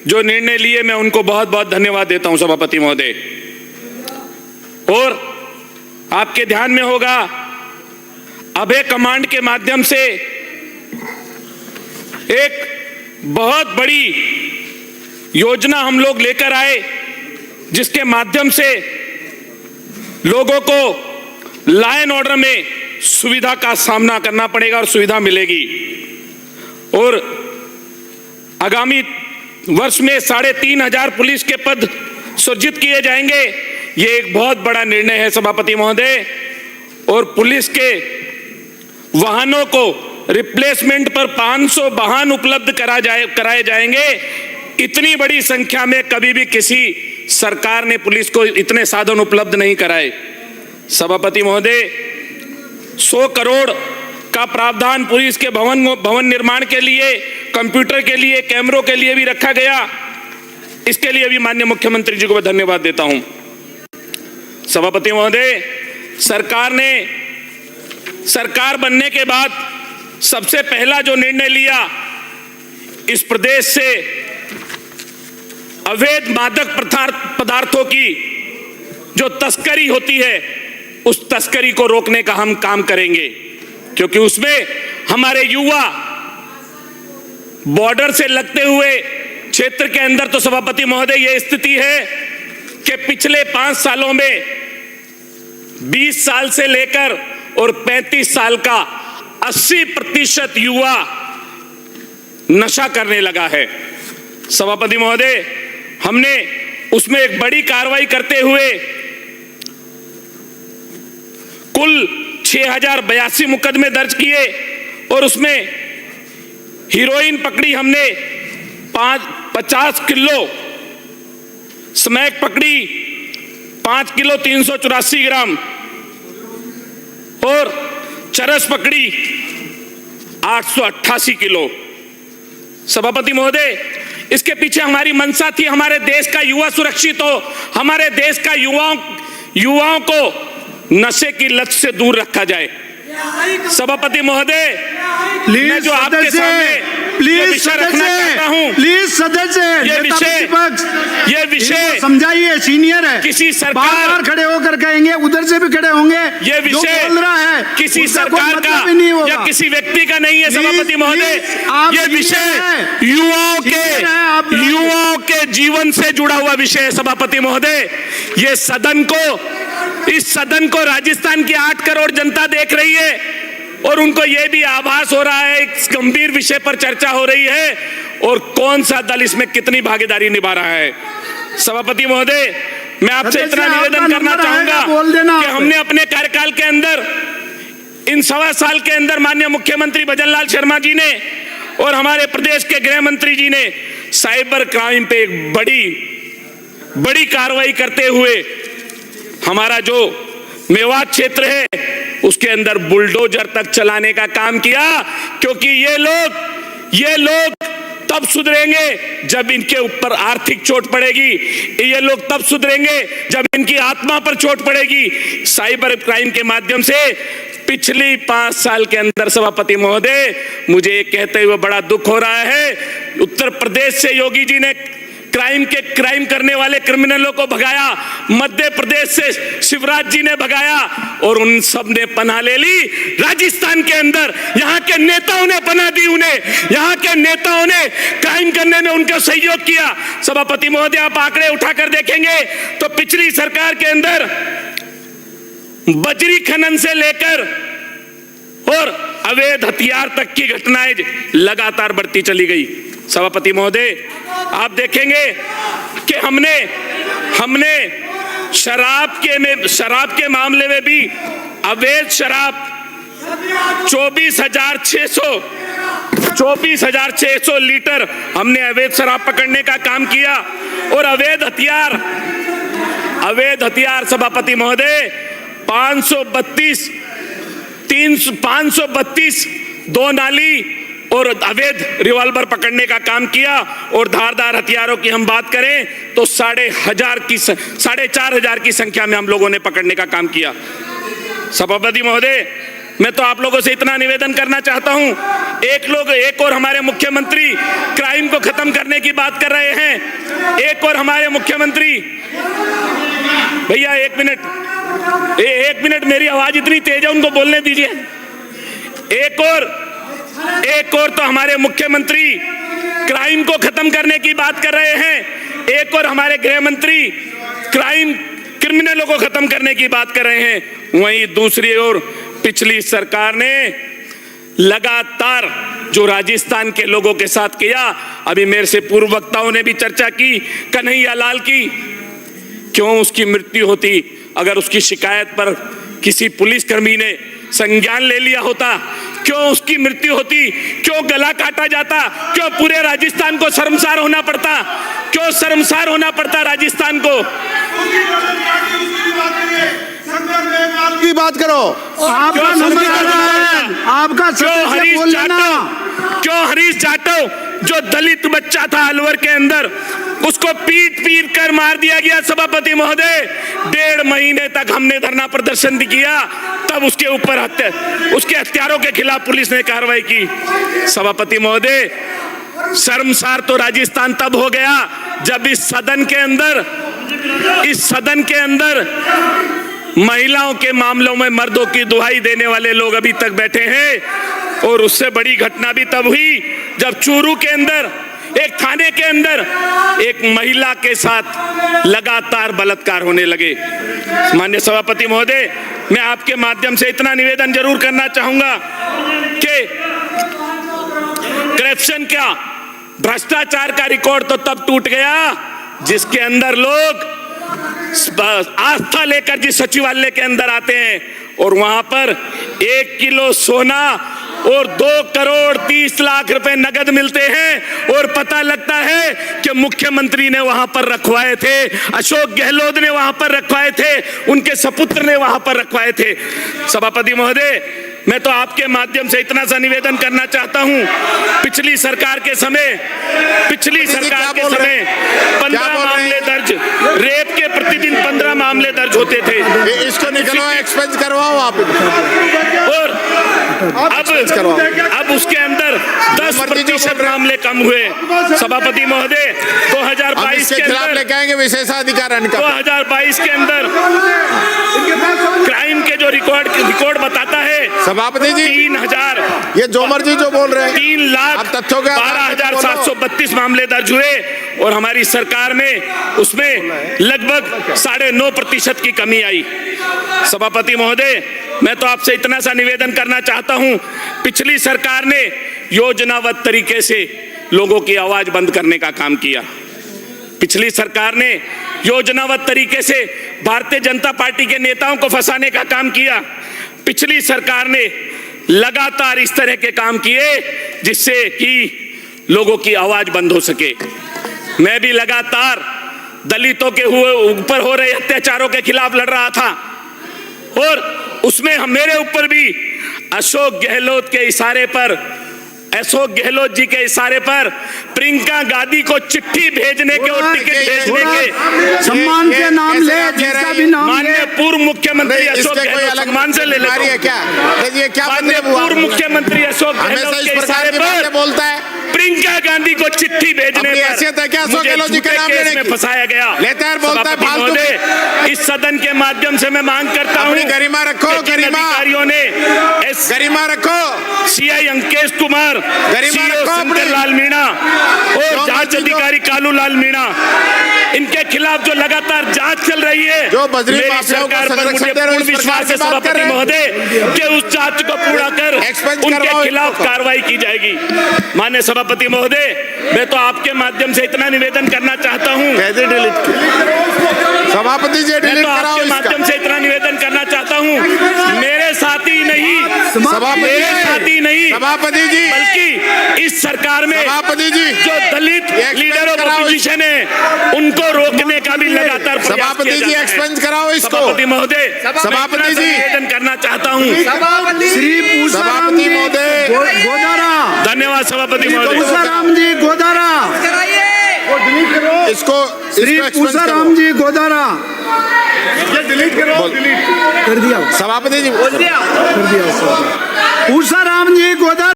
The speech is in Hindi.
जो निर्णय लिए, मैं उनको बहुत बहुत धन्यवाद देता हूं सभापति महोदय। और आपके ध्यान में होगा, अभय कमांड के माध्यम से एक बहुत बड़ी योजना हम लोग लेकर आए, जिसके माध्यम से लोगों को लॉ एंड ऑर्डर में सुविधा का सामना करना पड़ेगा और सुविधा मिलेगी। और आगामी वर्ष में 3,500 पुलिस के पद सृजित किए जाएंगे। ये एक बहुत बड़ा निर्णय है सभापति महोदय। और पुलिस के वाहनों को रिप्लेसमेंट पर 500 वाहन उपलब्ध कराए जाएंगे। इतनी बड़ी संख्या में कभी भी किसी सरकार ने पुलिस को इतने साधन उपलब्ध नहीं कराए। सभापति महोदय, 100 करोड़ का प्रावधान पुलिस के भवन निर्माण के लिए, कंप्यूटर के लिए, कैमरों के लिए भी रखा गया। इसके लिए भी माननीय मुख्यमंत्री जी को मैं धन्यवाद देता हूं। सभापति महोदय, सरकार बनने के बाद सबसे पहला जो निर्णय लिया, इस प्रदेश से अवैध मादक पदार्थों की जो तस्करी होती है, उस तस्करी को रोकने का हम काम करेंगे। क्योंकि उसमें हमारे युवा बॉर्डर से लगते हुए क्षेत्र के अंदर, तो सभापति महोदय ये स्थिति है कि पिछले 5 सालों में 20 साल से लेकर और 35 साल का 80% युवा नशा करने लगा है। सभापति महोदय, हमने उसमें एक बड़ी कार्रवाई करते हुए कुल 6,082 मुकदमे दर्ज किए और उसमें हीरोइन पकड़ी हमने 50 किलो, स्मैक पकड़ी 5 किलो 384 ग्राम और चरस पकड़ी 888 किलो। सभापति महोदय, इसके पीछे हमारी मंशा थी, हमारे देश का युवा सुरक्षित हो, हमारे देश का युवाओं को नशे की लत से दूर रखा जाए। सभापति महोदय, मैं जो आपके सामने ये विषय रखना चाहता हूं, प्लीज सदस्य ये विषय समझाइए, सीनियर है, किसी सरकार बार खड़े होकर कहेंगे, उधर से भी खड़े होंगे। ये विषय बोल रहा है किसी सरकार का या किसी व्यक्ति का नहीं है सभापति महोदय। ये विषय युवाओं के जीवन से जुड़ा हुआ विषय है सभापति महोदय। ये इस सदन को राजस्थान की 8 करोड़ जनता देख रही है और उनको यह भी आभास हो रहा है, इस गंभीर विषय पर चर्चा हो रही है और कौन सा दल इसमें कितनी भागीदारी निभा रहा है। सभापति महोदय, मैं आपसे इतना निवेदन करना चाहूंगा कि हमने अपने कार्यकाल के अंदर, इन 1.25 साल के अंदर, माननीय मुख्यमंत्री भजनलाल शर्मा जी ने और हमारे प्रदेश के गृह मंत्री जी ने साइबर क्राइम पे एक बड़ी कार्रवाई करते हुए हमारा जो मेवात क्षेत्र है उसके अंदर बुलडोजर तक चलाने का काम किया। क्योंकि ये लोग तब सुधरेंगे जब इनके ऊपर आर्थिक चोट पड़ेगी, ये लोग तब सुधरेंगे जब इनकी आत्मा पर चोट पड़ेगी। साइबर क्राइम के माध्यम से पिछली 5 साल के अंदर सभापति महोदय, मुझे ये कहते हुए बड़ा दुख हो रहा है, उत्तर प्रदेश से योगी जी ने क्राइम करने वाले क्रिमिनलों को भगाया, मध्य प्रदेश से शिवराज जी ने भगाया और उन सब ने पनाह ले ली राजस्थान के अंदर। यहाँ के नेताओं ने पनाह दी उन्हें, यहाँ के नेताओं ने क्राइम करने में उनका सहयोग किया। सभापति महोदय, आप आंकड़े उठाकर देखेंगे तो पिछली सरकार के अंदर बजरी खनन से लेकर और अवैध हथियार तक की घटनाएं लगातार बढ़ती चली गई। सभापति महोदय, आप देखेंगे कि हमने शराब के मामले में भी अवैध शराब 24,600 लीटर हमने अवैध शराब पकड़ने का काम किया। और अवैध हथियार सभापति महोदय 532 2 नाली और अवैध रिवॉल्वर पकड़ने का काम किया। और धारदार हथियारों की हम बात करें तो 4,500 की संख्या में हम लोगों ने पकड़ने का काम किया। सभापति महोदय, मैं तो आप लोगों से इतना निवेदन करना चाहता हूं, एक और हमारे मुख्यमंत्री क्राइम को खत्म करने की बात कर रहे हैं। एक और हमारे मुख्यमंत्री, भैया एक मिनट मेरी आवाज इतनी तेज है, उनको बोलने दीजिए। एक और तो हमारे मुख्यमंत्री क्राइम को खत्म करने की बात कर रहे हैं। एक और हमारे गृह मंत्री क्रिमिनलों को खत्म करने की बात कर रहे हैं। वहीं दूसरी ओर पिछली सरकार ने लगातार जो राजस्थान के लोगों के साथ किया, अभी मेरे से पूर्व वक्ताओं ने भी चर्चा की कन्हैया लाल की, क्यों उसकी मृत्यु होती अगर उसकी शिकायत पर किसी पुलिसकर्मी ने संज्ञान ले लिया होता, क्यों उसकी मृत्यु होती, क्यों गला काटा जाता, क्यों पूरे राजस्थान को शर्मसार होना पड़ता, क्यों शर्मसार होना पड़ता राजस्थान को। की बात करो, आपका नंबर आ रहा है, आपका क्यों हरीश जाटव जो दलित बच्चा था अलवर के अंदर, उसको पीट कर मार दिया गया। सभापति महोदय, 1.5 महीने तक हमने धरना प्रदर्शन किया, तब उसके ऊपर उसके हत्यारों के खिलाफ पुलिस ने कार्रवाई की। सभापति महोदय, शर्मसार तो राजस्थान तब हो गया जब इस सदन के अंदर महिलाओं के मामलों में मर्दों की दुहाई देने वाले लोग अभी तक बैठे हैं। और उससे बड़ी घटना भी तब हुई जब चूरू के अंदर एक थाने के अंदर एक महिला के साथ लगातार बलात्कार होने लगे। माननीय सभापति महोदय, मैं आपके माध्यम से इतना निवेदन जरूर करना चाहूंगा कि करप्शन क्या, भ्रष्टाचार का रिकॉर्ड तो तब टूट गया जिसके अंदर लोग आस्था लेकर जिस सचिवालय के अंदर आते हैं और वहां पर 1 किलो सोना और 2 करोड़ 30 लाख रुपए नगद मिलते हैं और पता लगता है कि मुख्यमंत्री ने वहां पर रखवाए थे, अशोक गहलोत ने वहां पर रखवाए थे, उनके सपुत्र ने वहां पर रखवाए थे। सभापति महोदय, मैं तो आपके माध्यम से इतना सा निवेदन करना चाहता हूं, पिछली सरकार के समय 15 मामले दर्ज, रेप के प्रतिदिन 15 मामले दर्ज होते थे। इसको निकलवाओ, एक्सपेंस करवाओ आप। और अब उसके अंदर 10% मामले कम हुए। सभापति महोदय, 2022 के खिलाफ लेके आएंगे विशेषाधिकार 2022 के अंदर क्राइम के जो रिकॉर्ड बताता है सभापति जी, 3000, ये जो मर्जी जो बोल रहे हैं, 3,12,732 मामले दर्ज हुए और हमारी सरकार में उसमें लगभग 9.5% की कमी आई। सभापति महोदय, मैं तो आपसे इतना सा निवेदन करना चाहता हूं, पिछली सरकार ने योजनाबद्ध तरीके से लोगों की आवाज बंद करने का काम किया। पिछली सरकार ने योजनाबद्ध तरीके से भारतीय जनता पार्टी के नेताओं को फंसाने का काम किया। पिछली सरकार ने लगातार इस तरह के काम किए जिससे कि लोगों की आवाज बंद हो सके। मैं भी लगातार दलितों के ऊपर हो रहे अत्याचारों के खिलाफ लड़ रहा था और उसमें मेरे ऊपर भी अशोक गहलोत जी के इशारे पर प्रियंका गांधी को चिट्ठी भेजने के और टिकट भेजने के सम्मान के नाम ले, जिसका भी नाम ले, माननीय पूर्व मुख्यमंत्री अशोक गहलोत, सम्मान से ले लेता हूं, माननीय पूर्व मुख्यमंत्री अशोक गहलोत के इशारे पर बोलता है प्रियंका गांधी को चिट्ठी भेजने पर फंसाया गया। इस सदन के माध्यम से मैं मांग करता हूं, गरिमा रखो, अधिकारियों ने गरिमा रखो, सीआई अंकेश कुमार, शंकर लाल मीणा और जांच अधिकारी कालू लाल मीणा, इनके खिलाफ जो लगातार जांच चल रही है, जो बजरी मेरी सरकार पर मुझे पूर्ण विश्वास है सभापति महोदय कि उस जांच को पूरा कर उनके खिलाफ कार्रवाई की जाएगी। माननीय सभापति महोदय, मैं तो आपके माध्यम से इतना निवेदन करना चाहता हूं, सभापति जी मैं तो आपके माध्यम से इतना निवेदन करना चाहता हूं, मेरे साथी नहीं सभापति जी, बल्कि इस सरकार में सभापति जी, जो दलित लीडर ऑफ अपोजिशन है उनको रोकने का भी लगातार प्रयास सभापति किया जी, जा रहा है। एक्सपेंस कराओ इसको। सभापति महोदय, सभापति जी, निवेदन करना चाहता हूं, श्री पूषाराम जी गोदारा, धन्यवाद सभापति महोदय। पूषाराम जी गोदारा। इसको श्री expense पूसाराम जी गोदारा कर दिया सभापति जी कर दिया पूसाराम जी गोदारा।